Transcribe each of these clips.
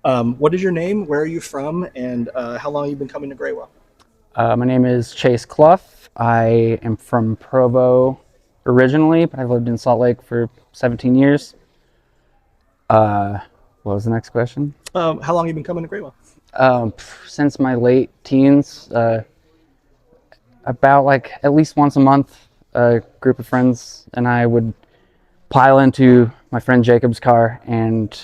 What is your name? Where are you from? And how long have you been coming to Graywell? My name is Chase Cluff. I am from Provo originally, but I've lived in Salt Lake for 17 years. Uh, what was the next question? How long have you been coming to Graywell? Since my late teens, about like at least once a month, a group of friends and I would pile into my friend Jacob's car and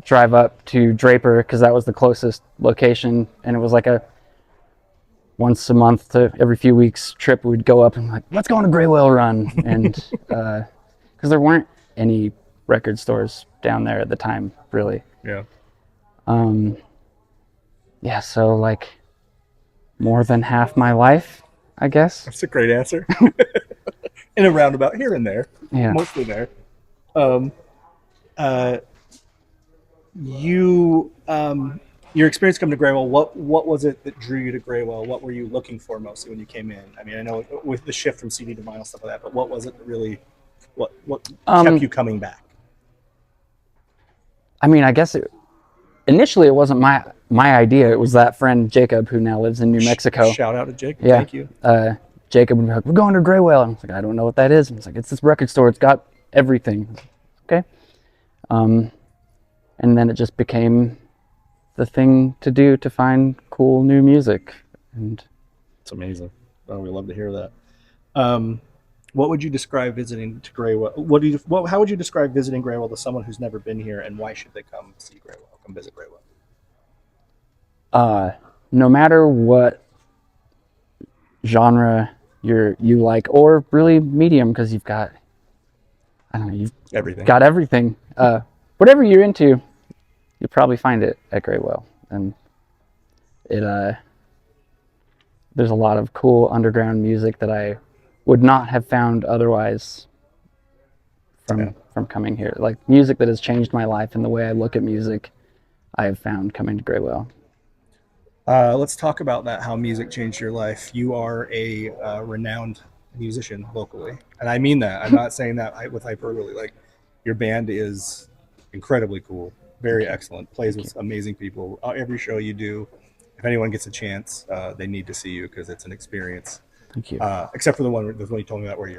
drive up to Draper because that was the closest location, and it was like a once a month to every few weeks trip. We'd go up and like, let's go on a gray whale run, and because there weren't any record stores down there at the time, really. Yeah, Um, yeah, so like more than half my life, I guess. that's a great answer. In a roundabout, here and there, Yeah. mostly there. Um, uh, you, your experience coming to Graywell. What was it that drew you to Graywell? What were you looking for mostly when you came in? I mean, I know with the shift from CD to vinyl stuff like that, but what was it that really what kept Um, you coming back? I mean, I guess initially it wasn't my idea. It was that friend Jacob who now lives in New Mexico. Shout out to Jacob. Yeah. Thank you. Jacob would be like, "We're going to Gray Whale." And I was like, "I don't know what that is." And he's like, "It's this record store. It's got everything." Okay. Um, and then it just became the thing to do to find cool new music. And It's amazing. Oh, we love to hear that. Um, what would you describe visiting to Graywell? How would you describe visiting Graywell to someone who's never been here, and why should they come see Graywell? Come visit Graywell. uh, no matter what genre you like, or really medium, because you've got I don't know, you've Everything. got everything. Whatever you're into, you'll probably find it at Gray Whale. And it there's a lot of cool underground music that I would not have found otherwise Yeah. from coming here. Like music that has changed my life and the way I look at music, I have found coming to Graywell. Let's talk about that. How music changed your life. You are a renowned musician locally, and I mean that. I'm not saying that with hyperbole. Like, your band is incredibly cool, very Thank you. excellent. Plays Thank you. with amazing people. Every show you do, if anyone gets a chance, they need to see you because it's an experience. Thank you. Except for the one you told me about where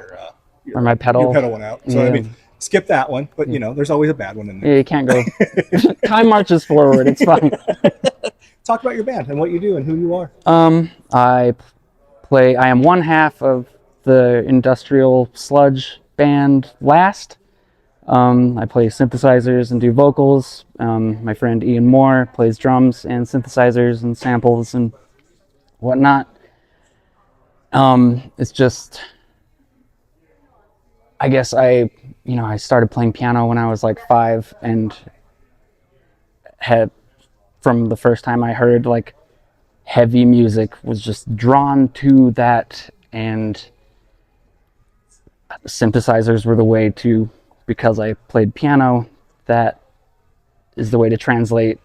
Or my you pedal. pedal one out. So I Yeah. mean, skip that one. But Yeah. there's always a bad one in Yeah, there. you can't go. Time marches forward. It's fine. Talk about your band and what you do and who you are. I play. I am one half of the industrial sludge band Last. I play synthesizers and do vocals. My friend Ian Moore plays drums and synthesizers and samples and whatnot. It's just, I guess I started playing piano when I was like 5, and had from the first time I heard like heavy music was just drawn to that, and synthesizers were the way to, because I played piano, that is the way to translate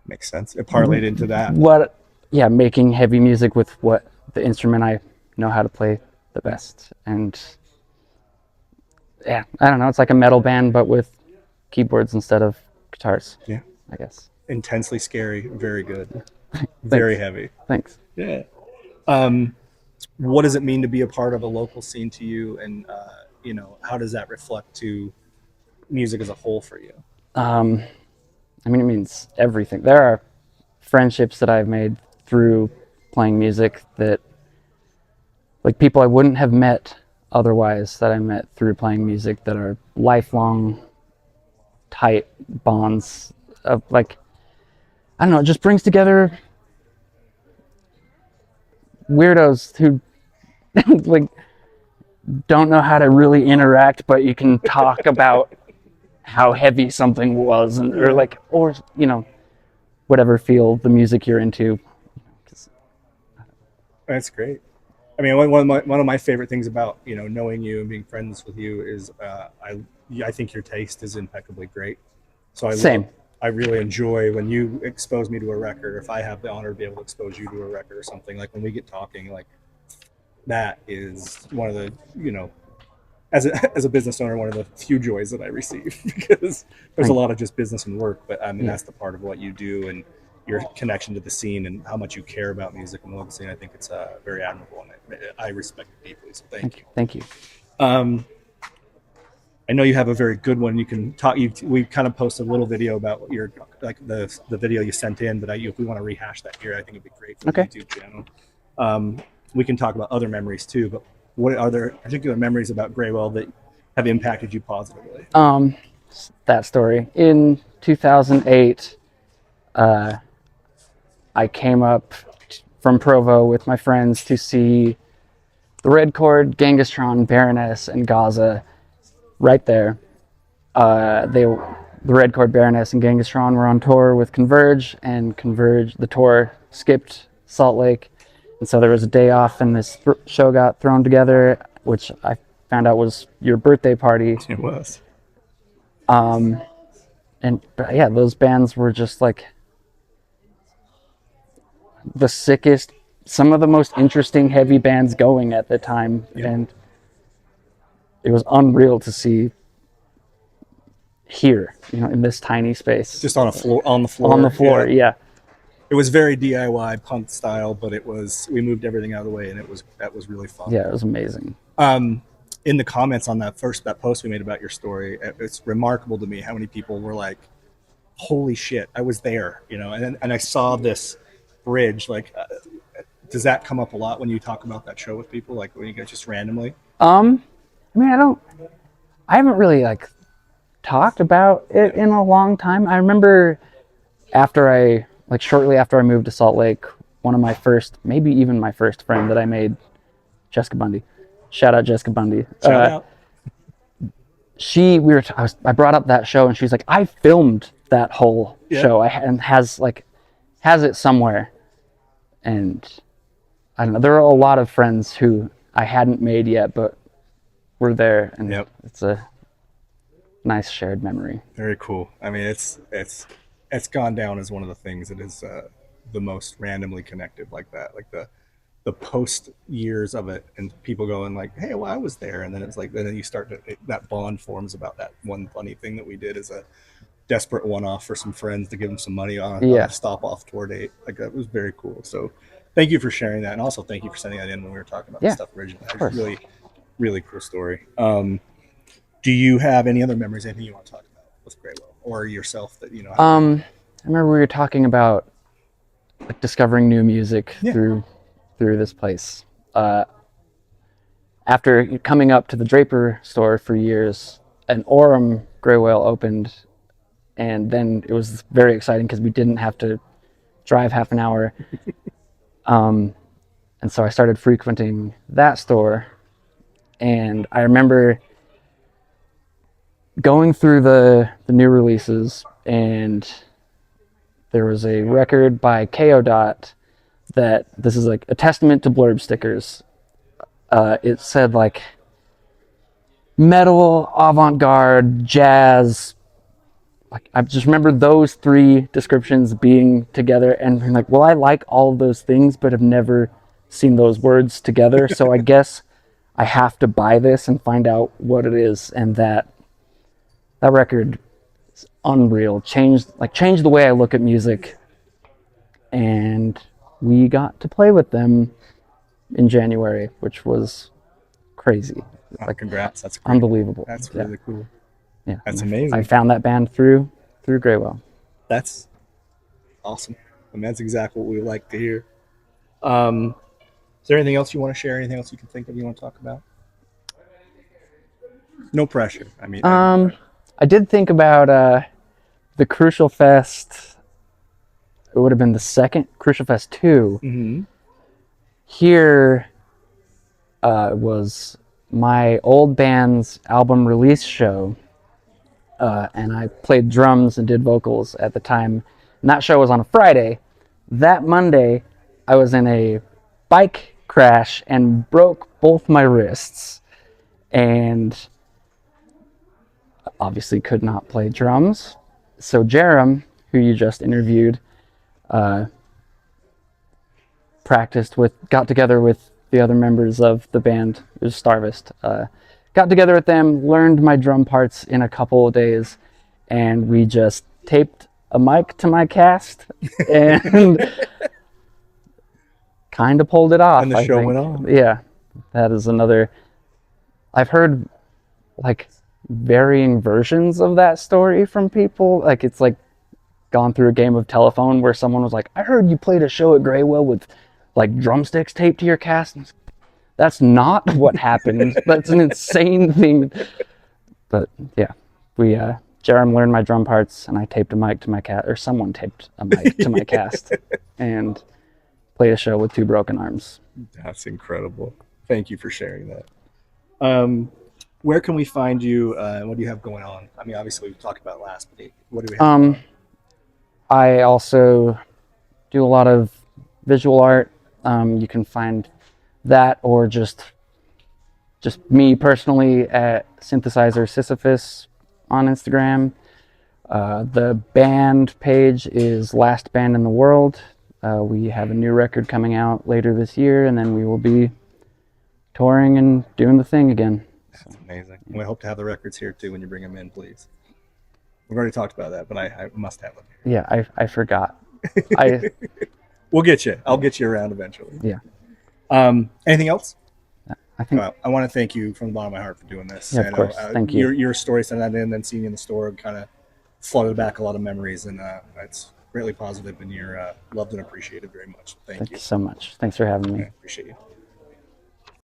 Makes sense. It parlayed into that. what, yeah, making heavy music with what the instrument I know how to play the best. And yeah, I don't know, it's like a metal band but with keyboards instead of guitars, Yeah. I guess. Intensely scary, very good, very Thanks. heavy. Thanks. Yeah. Um, what does it mean to be a part of a local scene to you, and how does that reflect to music as a whole for you? um I mean, it means everything. There are friendships that I've made through playing music that, like, people I wouldn't have met otherwise, that I met through playing music, that are lifelong tight bonds of, like, I don't know, it just brings together weirdos who like don't know how to really interact, but you can talk about how heavy something was, and or Yeah, like, or whatever field the music you're into. that's great. I mean, one of my favorite things about knowing you and being friends with you is I think your taste is impeccably great. So Same. I really enjoy when you expose me to a record. If I have the honor to be able to expose you to a record or something, like when we get talking, like that is one of the as a business owner, one of the few joys that I receive because there's a Thank, lot of just business and work, but I mean yeah, that's the part of what you do and your connection to the scene and how much you care about music and love the scene. I think it's very admirable and I respect it deeply. So thank you. thank you. Um, I know you have a very good one. You can talk. We kind of posted a little video about your like the video you sent in, but if we want to rehash that here, I think it'd be great for the Okay. YouTube channel. Um, we can talk about other memories too, but what are there particular memories about Graywell that have impacted you positively? Um, that story in 2008. Uh, I came up from Provo with my friends to see the Red Chord, Gangastron, Baroness, and Gaza right there. The Red Chord, Baroness, and Gangastron were on tour with Converge, and Converge, the tour skipped Salt Lake. And so there was a day off, and this show got thrown together, which I found out was your birthday party. It was. And but yeah, those bands were just like the sickest, some of the most interesting heavy bands going at the time. Yep. And it was unreal to see here, in this tiny space Just on a floor, on the on the floor. floor. Yeah. Yeah, It was very DIY punk style, but we moved everything out of the way, and that was really fun. yeah, it was amazing. Um, in the comments on that post we made about your story, it's remarkable to me how many people were like, "Holy shit, I was there," and I saw this bridge. Like, does that come up a lot when you talk about that show with people? Like when you get just randomly? I mean, I haven't really like talked about it Yeah. in a long time. I remember shortly after I moved to Salt Lake, one of my first, maybe even my first friend that I made, Jessica Bundy. Shout out Jessica Bundy. Shout out. I brought up that show, and she's like, I filmed that whole Yeah. show, and has it somewhere. And I don't know. There are a lot of friends who I hadn't made yet, but were there, and Yep. it's a nice shared memory. Very cool. I mean, it's gone down as one of the things that is the most randomly connected like that. Like the post years of it, and people going like, "Hey, well, I was there," and then it's like, then you start to that bond forms about that one funny thing that we did as a desperate one off for some friends to give them some money on a Yeah, stop off tour date. Like that was very cool. So thank you for sharing that, and also thank you for sending that in when we were talking about the yeah, stuff originally. of It was course. really really cool story. Do you have any other memories? Anything you want to talk about with Graywell or yourself that I remember we were talking about like discovering new music Yeah. through this place. After coming up to the Draper store for years, an Orem Graywell opened, and then it was very exciting because we didn't have to drive half an hour. And so I started frequenting that store, and I remember going through the new releases, and there was a record by KO Dot that this is like a testament to blurb stickers. It said like metal, avant-garde, jazz. Like I just remember those three descriptions being together and being like, well, I like all of those things, but have never seen those words together. So I guess I have to buy this and find out what it is. And that record is unreal. Changed the way I look at music. And we got to play with them in January, which was crazy. Like Congrats. That's great. unbelievable. That's Yeah. really cool. Yeah. That's And I amazing. found that band through Graywell. That's awesome. I mean, that's exactly what we like to hear. Is there anything else you want to share? Anything else you can think of you want to talk about? No pressure. I mean, I did think about the Crucial Fest. It would have been the second Crucial Fest 2. mm-hmm. Here was my old band's album release show, and I played drums and did vocals at the time. And that show was on a Friday. That Monday, I was in a bike crash and broke both my wrists, and obviously could not play drums. So Jerem, who you just interviewed, got together with the other members of the band. It was Starvist. got together with them, learned my drum parts in a couple of days, and we just taped a mic to my cast and kind of pulled it And off, the I show think. went on. Yeah, that is another. I've heard like varying versions of that story from people. Like it's like gone through a game of telephone where someone was like, "I heard you played a show at Graywell with like drumsticks taped to your cast." And that's not what happened. That's an insane thing. But yeah, we Jerem learned my drum parts, and I taped a mic to my cast, or someone taped a mic to my cast, and played a show with two broken arms. That's incredible. Thank you for sharing that. Um, where can we find you? What do you have going on? I mean, obviously we talked about last, but what do we have going Um, on? I also do a lot of visual art. You can find that, or just me personally at Synthesizer Sisyphus on Instagram. The band page is Last Band in the World. We have a new record coming out later this year, and then we will be touring and doing the thing again. So, That's amazing. And we hope to have the records here too when you bring them in, please. We've already talked about that, but I must have them yeah, I forgot. I here. We'll get you. I'll yeah, get you around eventually. yeah. Anything else? I think I want to thank you from the bottom of my heart for doing this. yeah, of I know course. Thank you. your story sent that in, then seeing you in the store kind of flooded back a lot of memories, and it's greatly positive, and you're loved and appreciated very much. Thank Thank you you. so much. Thanks for having I me. appreciate you.